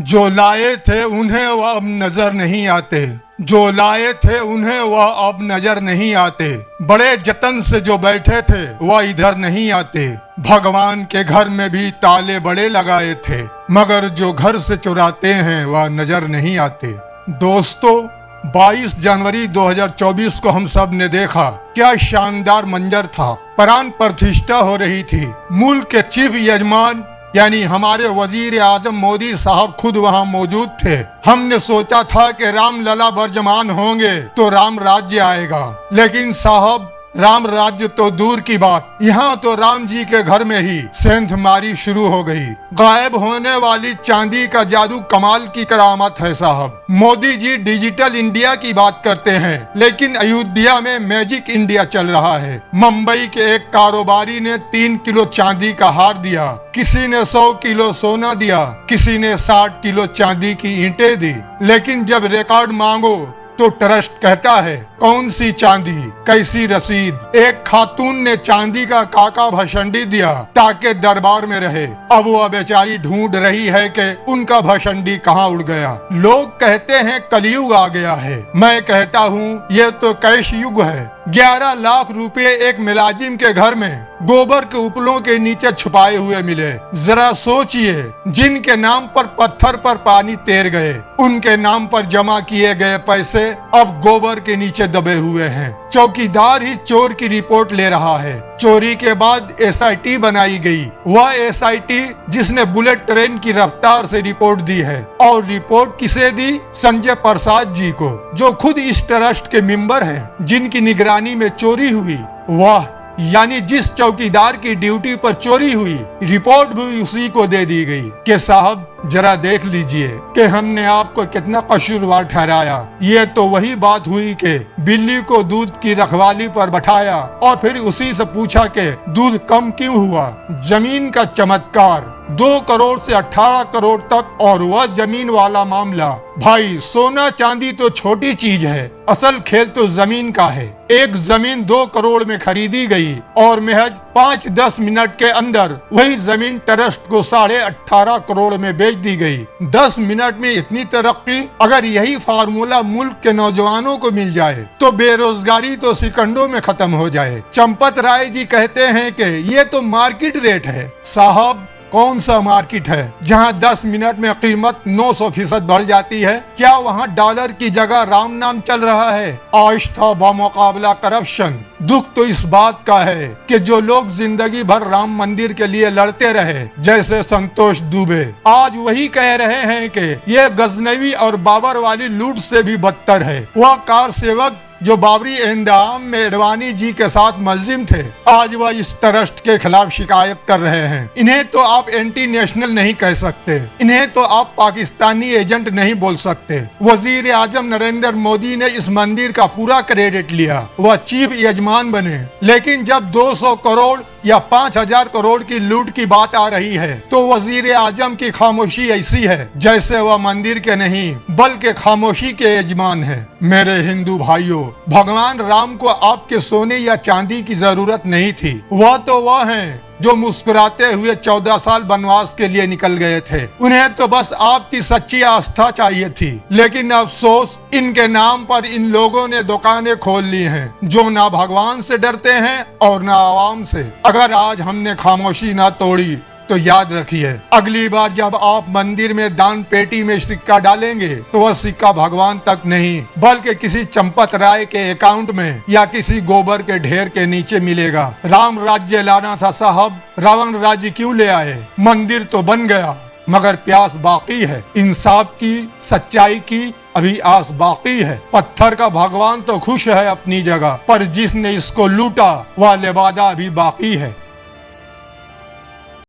जो लाए थे उन्हें वह अब नजर नहीं आते, जो लाए थे उन्हें वह अब नजर नहीं आते। बड़े जतन से जो बैठे थे वह इधर नहीं आते। भगवान के घर में भी ताले बड़े लगाए थे, मगर जो घर से चुराते हैं वह नजर नहीं आते। दोस्तों, 22 जनवरी 2024 को हम सब ने देखा। क्या शानदार मंजर था। प्राण प्रतिष्ठा हो रही थी। मुल्क के चीफ यजमान यानी हमारे वजीर आजम मोदी साहब खुद वहाँ मौजूद थे। हमने सोचा था कि राम लला बर्जमान होंगे तो राम राज्य आएगा, लेकिन साहब राम राज्य तो दूर की बात, यहाँ तो राम जी के घर में ही सेंधमारी शुरू हो गई। गायब होने वाली चांदी का जादू कमाल की करामत है साहब। मोदी जी डिजिटल इंडिया की बात करते हैं, लेकिन अयोध्या में मैजिक इंडिया चल रहा है। मुंबई के एक कारोबारी ने 3 किलो चांदी का हार दिया, किसी ने 100 किलो सोना दिया, किसी ने 60 किलो चांदी की ईंटें दी। लेकिन जब रिकॉर्ड मांगो तो ट्रस्ट कहता है कौन सी चांदी, कैसी रसीद। एक खातून ने चांदी का काका भषंडी दिया ताकि दरबार में रहे। अब वह बेचारी ढूंढ रही है कि उनका भषंडी कहाँ उड़ गया। लोग कहते हैं कलयुग आ गया है, मैं कहता हूँ ये तो कैश युग है। 11 लाख रुपए एक मुलाजिम के घर में गोबर के उपलों के नीचे छुपाए हुए मिले। जरा सोचिए, जिनके नाम पर पत्थर पर पानी तैर गए, उनके नाम पर जमा किए गए पैसे अब गोबर के नीचे दबे हुए हैं। चौकीदार ही चोर की रिपोर्ट ले रहा है। चोरी के बाद SIT बनाई गई, वह SIT जिसने बुलेट ट्रेन की रफ्तार से रिपोर्ट दी है। और रिपोर्ट किसे दी? संजय प्रसाद जी को, जो खुद इस ट्रस्ट के मेंबर हैं, जिनकी निगरानी में चोरी हुई। वाह, यानी जिस चौकीदार की ड्यूटी पर चोरी हुई, रिपोर्ट भी उसी को दे दी गई। कि साहब जरा देख लीजिए कि हमने आपको कितना कसूरवार ठहराया। ये तो वही बात हुई कि बिल्ली को दूध की रखवाली पर बैठाया और फिर उसी से पूछा कि दूध कम क्यों हुआ। जमीन का चमत्कार, 2 करोड़ से 18 करोड़ तक, और वह जमीन वाला मामला। भाई, सोना चांदी तो छोटी चीज है, असल खेल तो जमीन का है। एक जमीन 2 करोड़ में खरीदी गई और महज 5-10 मिनट के अंदर वही जमीन ट्रस्ट को 18.5 करोड़ में बेच दी गई। 10 मिनट में इतनी तरक्की। अगर यही फार्मूला मुल्क के नौजवानों को मिल जाए तो बेरोजगारी तो सेकंडों में खत्म हो जाए। चंपत राय जी कहते हैं कि ये तो मार्केट रेट है। साहब, कौन सा मार्केट है जहां 10 मिनट में कीमत 900% बढ़ जाती है? क्या वहां डॉलर की जगह राम नाम चल रहा है? आस्था बमुकाबला करप्शन। दुख तो इस बात का है कि जो लोग जिंदगी भर राम मंदिर के लिए लड़ते रहे, जैसे संतोष दुबे, आज वही कह रहे हैं कि ये गजनवी और बाबर वाली लूट से भी बदतर है। वह कार सेवक जो बाबरी इंतजाम में अडवाणी जी के साथ मुलजिम थे, आज वह इस ट्रस्ट के खिलाफ शिकायत कर रहे हैं। इन्हें तो आप एंटी नेशनल नहीं कह सकते, इन्हें तो आप पाकिस्तानी एजेंट नहीं बोल सकते। वजीर आजम नरेंद्र मोदी ने इस मंदिर का पूरा क्रेडिट लिया, वह चीफ यजमान बने। लेकिन जब 200 करोड़ या 5000 करोड़ की लूट की बात आ रही है तो वजीर आजम की खामोशी ऐसी है जैसे वह मंदिर के नहीं बल्कि खामोशी के यजमान है। मेरे हिंदू भाइयों, भगवान राम को आपके सोने या चांदी की जरूरत नहीं थी। वह तो वह हैं जो मुस्कुराते हुए 14 साल वनवास के लिए निकल गए थे। उन्हें तो बस आपकी सच्ची आस्था चाहिए थी। लेकिन अफसोस, इनके नाम पर इन लोगों ने दुकानें खोल ली हैं, जो ना भगवान से डरते हैं और ना आवाम से। अगर आज हमने खामोशी ना तोड़ी तो याद रखिए, अगली बार जब आप मंदिर में दान पेटी में सिक्का डालेंगे तो वह सिक्का भगवान तक नहीं बल्कि किसी चंपत राय के अकाउंट में या किसी गोबर के ढेर के नीचे मिलेगा। राम राज्य लाना था साहब, रावण राज्य क्यों ले आए? मंदिर तो बन गया मगर प्यास बाकी है। इंसाफ की, सच्चाई की अभी आस बाकी है। पत्थर का भगवान तो खुश है अपनी जगह, पर जिसने इसको लूटा वह लिबादा अभी बाकी है।